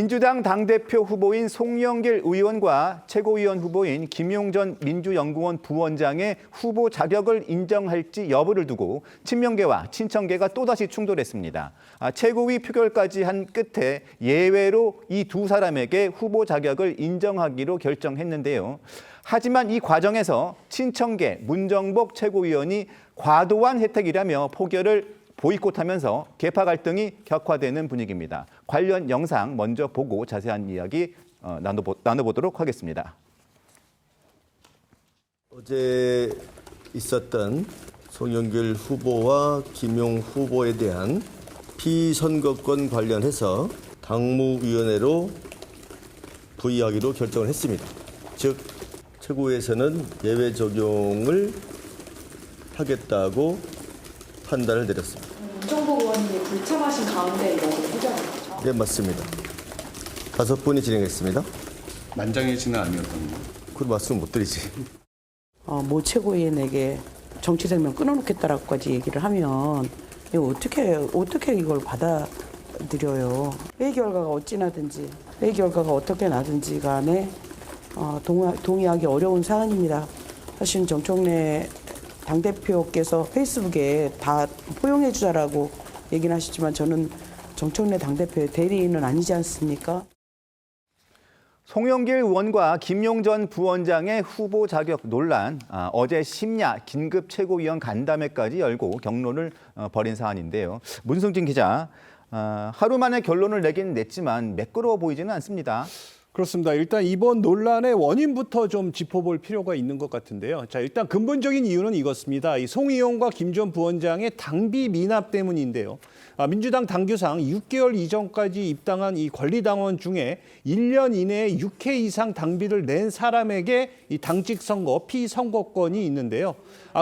민주당 당대표 후보인 송영길 의원과 최고위원 후보인 김용전 민주연구원 부원장의 후보 자격을 인정할지 여부를 두고 친명계와 친청계가 또다시 충돌했습니다. 최고위 표결까지 한 끝에 예외로 이 두 사람에게 후보 자격을 인정하기로 결정했는데요. 하지만 이 과정에서 친청계 문정복 최고위원이 과도한 혜택이라며 포결을 보이콧하면서 계파 갈등이 격화되는 분위기입니다. 관련 영상 먼저 보고 자세한 이야기 나눠보도록 하겠습니다. 어제 있었던 송영길 후보와 김용 후보에 대한 피선거권 관련해서 당무위원회로 부의하기로 결정을 했습니다. 즉 최고위에서는 예외 적용을 하겠다고 판단을 내렸습니다. 문정복 의원님이 불참하신 가운데 이런 해결한 거죠? 네, 맞습니다. 5분이 진행했습니다. 만장일치는 아니었던 거. 그 말씀 못 드리지. 모 최고위원에게 정치 생명 끊어놓겠다라고까지 얘기를 하면 이거 어떻게 이걸 받아들여요? 회의 결과가 어찌 나든지 회의 결과가 어떻게 나든지 간에 동의하기 어려운 사안입니다. 사실은 정청래 당대표께서 페이스북에 다 포용해 주자라고 얘기는 하시지만 저는 정청래 당대표의 대리인은 아니지 않습니까? 송영길 의원과 김용전 부원장의 후보 자격 논란, 어제 심야 긴급 최고위원 간담회까지 열고 격론을 벌인 사안인데요. 문승진 기자, 하루 만에 결론을 내긴 냈지만 매끄러워 보이지는 않습니다. 그렇습니다. 일단 이번 논란의 원인부터 좀 짚어볼 필요가 있는 것 같은데요. 자, 일단 근본적인 이유는 이것입니다. 이 송 의원과 김 전 부원장의 당비 미납 때문인데요. 민주당 당규상 6개월 이전까지 입당한 이 권리당원 중에 1년 이내에 6회 이상 당비를 낸 사람에게 이 당직 선거 피선거권이 있는데요.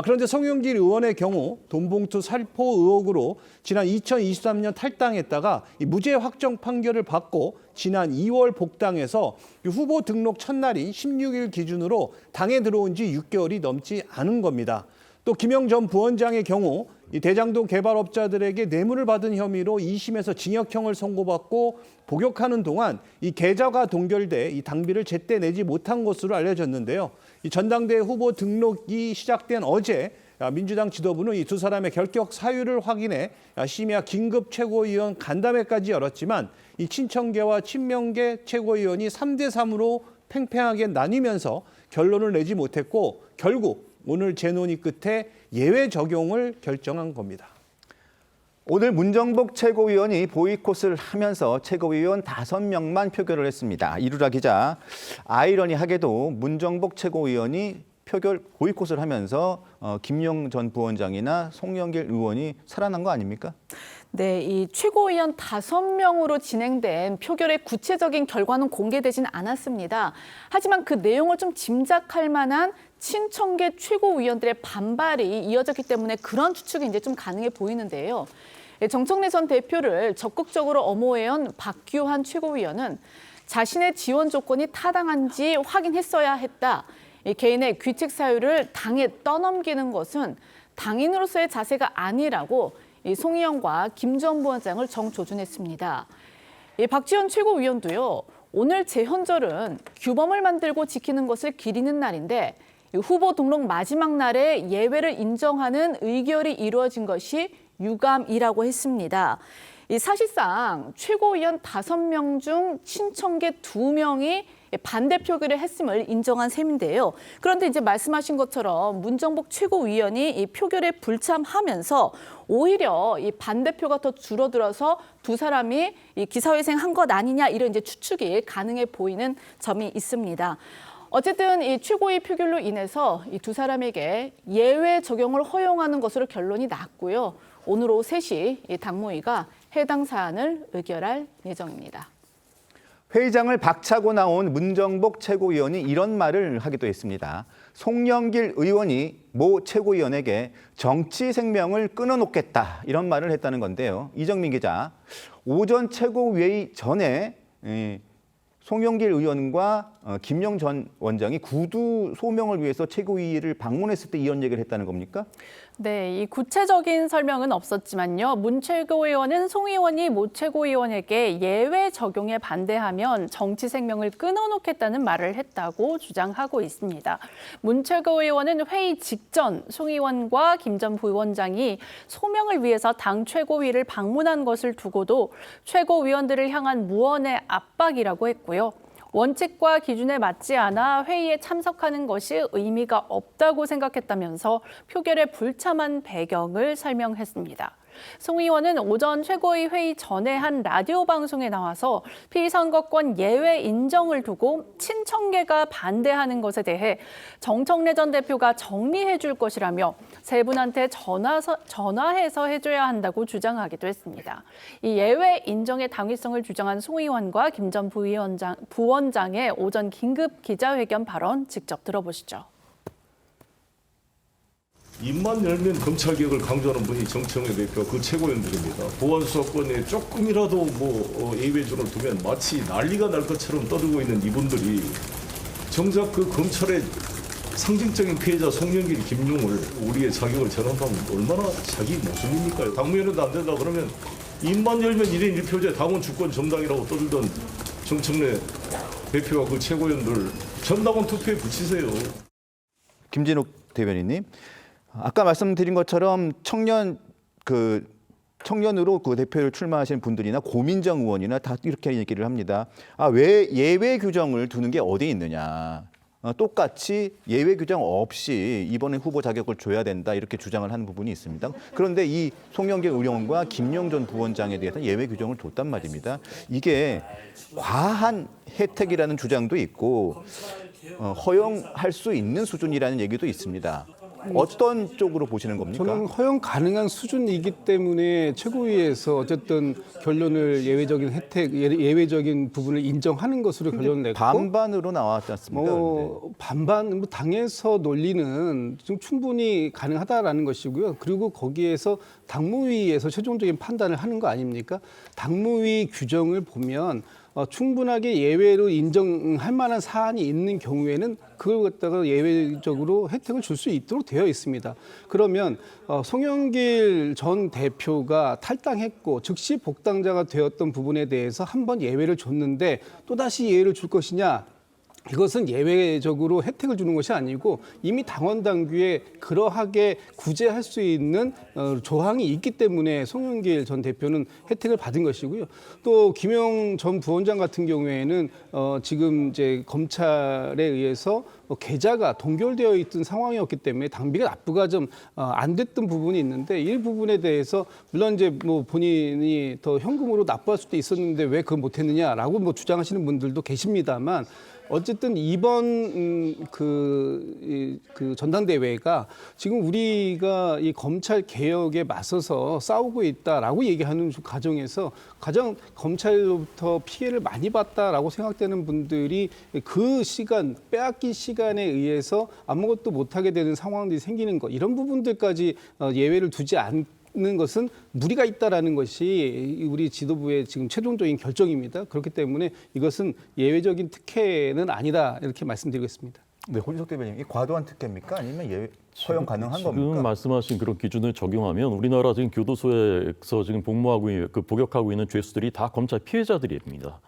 그런데 송영길 의원의 경우 돈봉투 살포 의혹으로 지난 2023년 탈당했다가 이 무죄 확정 판결을 받고 지난 2월 복당해서 후보 등록 첫날인 16일 기준으로 당에 들어온 지 6개월이 넘지 않은 겁니다. 또 김영 전 부원장의 경우 이 대장동 개발업자들에게 뇌물을 받은 혐의로 2심에서 징역형을 선고받고 복역하는 동안 이 계좌가 동결돼 이 당비를 제때 내지 못한 것으로 알려졌는데요. 이 전당대회 후보 등록이 시작된 어제 민주당 지도부는 이 두 사람의 결격 사유를 확인해 심야 긴급 최고위원 간담회까지 열었지만 이 친청계와 친명계 최고위원이 3대3으로 팽팽하게 나뉘면서 결론을 내지 못했고 결국 오늘 재논의 끝에 예외 적용을 결정한 겁니다. 오늘 문정복 최고위원이 보이콧을 하면서 최고위원 5명만 표결을 했습니다. 이루라 기자, 아이러니하게도 문정복 최고위원이 표결 보이콧을 하면서 김용 전 부원장이나 송영길 의원이 살아난 거 아닙니까? 네, 이 최고위원 5명으로 진행된 표결의 구체적인 결과는 공개되진 않았습니다. 하지만 그 내용을 좀 짐작할 만한 친청계 최고위원들의 반발이 이어졌기 때문에 그런 추측이 이제 좀 가능해 보이는데요. 정청래 전 대표를 적극적으로 엄호해온 박규환 최고위원은 자신의 지원 조건이 타당한지 확인했어야 했다. 개인의 귀책 사유를 당에 떠넘기는 것은 당인으로서의 자세가 아니라고 송 의원과 김 전 부원장을 정조준했습니다. 박지원 최고위원도요. 오늘 재헌절은 규범을 만들고 지키는 것을 기리는 날인데 후보 등록 마지막 날에 예외를 인정하는 의결이 이루어진 것이 유감이라고 했습니다. 사실상 최고위원 5명 중 친청계 2명이 반대 표결을 했음을 인정한 셈인데요. 그런데 이제 말씀하신 것처럼 문정복 최고위원이 이 표결에 불참하면서 오히려 이 반대표가 더 줄어들어서 두 사람이 이 기사회생한 것 아니냐 이런 이제 추측이 가능해 보이는 점이 있습니다. 어쨌든 이 최고위 표결로 인해서 이 두 사람에게 예외 적용을 허용하는 것으로 결론이 났고요. 오늘 오후 3시 이 당무위가 해당 사안을 의결할 예정입니다. 회의장을 박차고 나온 문정복 최고위원이 이런 말을 하기도 했습니다. 송영길 의원이 모 최고위원에게 정치 생명을 끊어놓겠다 이런 말을 했다는 건데요. 이정민 기자, 오전 최고회의 전에 송영길 의원과 김용 전 원장이 구두 소명을 위해서 최고위를 방문했을 때 이런 얘기를 했다는 겁니까? 네, 이 구체적인 설명은 없었지만요. 문 최고위원은 송 의원이 모 최고위원에게 예외 적용에 반대하면 정치 생명을 끊어놓겠다는 말을 했다고 주장하고 있습니다. 문 최고위원은 회의 직전 송 의원과 김 전 부위원장이 소명을 위해서 당 최고위를 방문한 것을 두고도 최고위원들을 향한 무언의 압박이라고 했고요. 원칙과 기준에 맞지 않아 회의에 참석하는 것이 의미가 없다고 생각했다면서 표결에 불참한 배경을 설명했습니다. 송 의원은 오전 최고위 회의 전에 한 라디오 방송에 나와서 피선거권 예외 인정을 두고 친청계가 반대하는 것에 대해 정청래 전 대표가 정리해 줄 것이라며 세 분한테 전화해서 해줘야 한다고 주장하기도 했습니다. 이 예외 인정의 당위성을 주장한 송 의원과 김 전 부원장의 오전 긴급 기자회견 발언 직접 들어보시죠. 입만 열면 검찰개혁을 강조하는 분이 정청래 대표 그 최고위원들입니다. 보안 수사권에 조금이라도 예외준을 두면 마치 난리가 날 것처럼 떠들고 있는 이분들이 정작 그 검찰의 상징적인 피해자 송영길, 김용을 우리의 자격을 전환하면 얼마나 자기 모습입니까? 당무위원회도 안 된다 그러면 입만 열면 1인 1표제 당원 주권 정당이라고 떠들던 정청래 대표와 그 최고위원들 전당원 투표에 붙이세요. 김진욱 대변인님, 아까 말씀드린 것처럼 청년으로 그 대표를 출마하신 분들이나 고민정 의원이나 다 이렇게 얘기를 합니다. 왜 예외 규정을 두는 게 어디 있느냐. 똑같이 예외 규정 없이 이번에 후보 자격을 줘야 된다 이렇게 주장을 하는 부분이 있습니다. 그런데 이 송영길 의원과 김용 전 부원장에 대해서 예외 규정을 뒀단 말입니다. 이게 과한 혜택이라는 주장도 있고 허용할 수 있는 수준이라는 얘기도 있습니다. 어떤 쪽으로 보시는 겁니까? 저는 허용 가능한 수준이기 때문에 최고위에서 어쨌든 결론을 예외적인 혜택, 예외적인 부분을 인정하는 것으로 결론을 냈고 반반으로 나왔지 않습니까? 반반 당에서 논리는 좀 충분히 가능하다라는 것이고요. 그리고 거기에서 당무위에서 최종적인 판단을 하는 거 아닙니까? 당무위 규정을 보면 충분하게 예외로 인정할 만한 사안이 있는 경우에는 그걸 갖다가 예외적으로 혜택을 줄 수 있도록 되어 있습니다. 그러면 송영길 전 대표가 탈당했고 즉시 복당자가 되었던 부분에 대해서 한 번 예외를 줬는데 또다시 예외를 줄 것이냐? 이것은 예외적으로 혜택을 주는 것이 아니고 이미 당원 당규에 그러하게 구제할 수 있는 조항이 있기 때문에 송영길 전 대표는 혜택을 받은 것이고요. 또 김용 전 부원장 같은 경우에는 지금 이제 검찰에 의해서 계좌가 동결되어 있던 상황이었기 때문에 당비가 납부가 좀 안 됐던 부분이 있는데 이 부분에 대해서 물론 이제 본인이 더 현금으로 납부할 수도 있었는데 왜 그걸 못했느냐라고 주장하시는 분들도 계십니다만. 어쨌든 이번 그 전당대회가 지금 우리가 이 검찰 개혁에 맞서서 싸우고 있다라고 얘기하는 과정에서 가장 검찰로부터 피해를 많이 봤다라고 생각되는 분들이 그 시간 빼앗긴 시간에 의해서 아무것도 못하게 되는 상황들이 생기는 것 이런 부분들까지 예외를 두지 않는 것은 무리가 있다라는 것이 우리 지도부의 지금 최종적인 결정입니다. 그렇기 때문에 이것은 예외적인 특혜는 아니다 이렇게 말씀드리겠습니다. 네, 혼석 대변인, 이 과도한 특혜입니까? 아니면 예외 허용 가능한 지금 겁니까? 말씀하신 그런 기준을 적용하면 우리나라 지금 교도소에서 지금 복역하고 있는 죄수들이 다 검찰 피해자들입니다.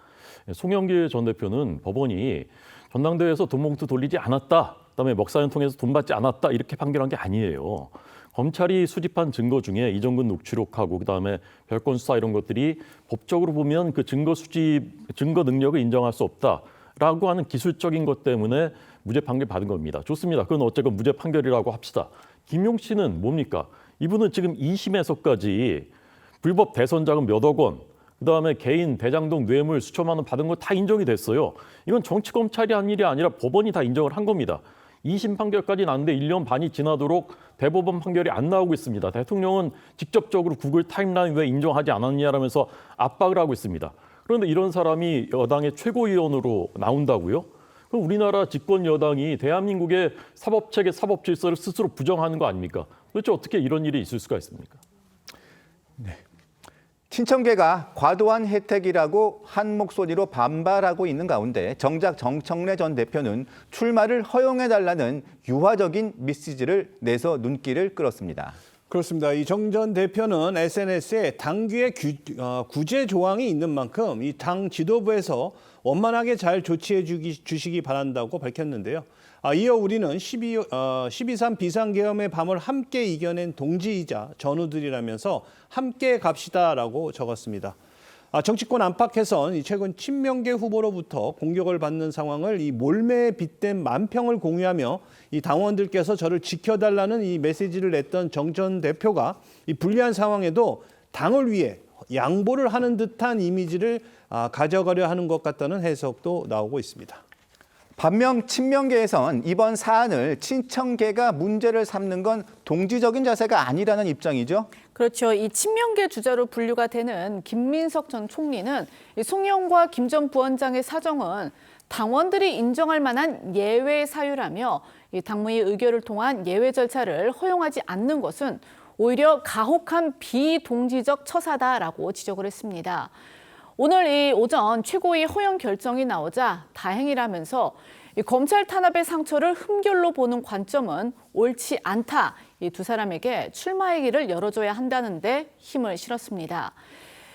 송영길 전 대표는 법원이 전당대회에서 돈 봉투 돌리지 않았다, 그다음에 먹사연 통해서 돈 받지 않았다 이렇게 판결한 게 아니에요. 검찰이 수집한 증거 중에 이정근 녹취록하고 그다음에 별건 수사 이런 것들이 법적으로 보면 그 증거 능력을 인정할 수 없다라고 하는 기술적인 것 때문에 무죄 판결 받은 겁니다. 좋습니다. 그건 어쨌건 무죄 판결이라고 합시다. 김용 씨는 뭡니까? 이분은 지금 2심에서까지 불법 대선 자금 몇억 원, 그다음에 개인 대장동 뇌물 수천만 원 받은 거 다 인정이 됐어요. 이건 정치 검찰이 한 일이 아니라 법원이 다 인정을 한 겁니다. 2심 판결까지 났는데 1년 반이 지나도록 대법원 판결이 안 나오고 있습니다. 대통령은 직접적으로 구글 타임라인 왜 인정하지 않았냐라면서 압박을 하고 있습니다. 그런데 이런 사람이 여당의 최고위원으로 나온다고요? 그럼 우리나라 집권 여당이 대한민국의 사법체계, 사법 질서를 스스로 부정하는 거 아닙니까? 도대체 어떻게 이런 일이 있을 수가 있습니까? 친청계가 과도한 혜택이라고 한 목소리로 반발하고 있는 가운데 정작 정청래 전 대표는 출마를 허용해달라는 유화적인 메시지를 내서 눈길을 끌었습니다. 그렇습니다. 이 정 전 대표는 SNS에 당규에 구제 조항이 있는 만큼 이 당 지도부에서 원만하게 잘 조치해 주시기 바란다고 밝혔는데요. 이어 우리는 12.3 비상계엄의 밤을 함께 이겨낸 동지이자 전우들이라면서 함께 갑시다라고 적었습니다. 정치권 안팎에선 최근 친명계 후보로부터 공격을 받는 상황을 이 몰매에 빗댄 만평을 공유하며 이 당원들께서 저를 지켜달라는 이 메시지를 냈던 정 전 대표가 이 불리한 상황에도 당을 위해 양보를 하는 듯한 이미지를 가져가려 하는 것 같다는 해석도 나오고 있습니다. 반면 친명계에선 이번 사안을 친청계가 문제를 삼는 건 동지적인 자세가 아니라는 입장이죠. 그렇죠. 이 친명계 주자로 분류가 되는 김민석 전 총리는 송영과 김 전 부원장의 사정은 당원들이 인정할 만한 예외 사유라며 이 당무위 의결을 통한 예외 절차를 허용하지 않는 것은 오히려 가혹한 비동지적 처사다라고 지적을 했습니다. 오늘 이 오전 최고위 허용 결정이 나오자 다행이라면서 이 검찰 탄압의 상처를 흠결로 보는 관점은 옳지 않다. 이 두 사람에게 출마의 길을 열어줘야 한다는데 힘을 실었습니다.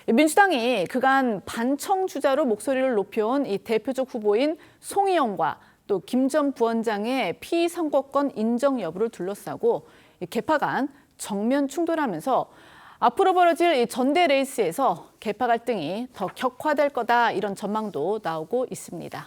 민주당이 그간 반청 주자로 목소리를 높여온 이 대표적 후보인 송희영과 또 김 전 부원장의 피선거권 인정 여부를 둘러싸고 개파 간 정면 충돌하면서 앞으로 벌어질 이 전대 레이스에서 개파 갈등이 더 격화될 거다 이런 전망도 나오고 있습니다.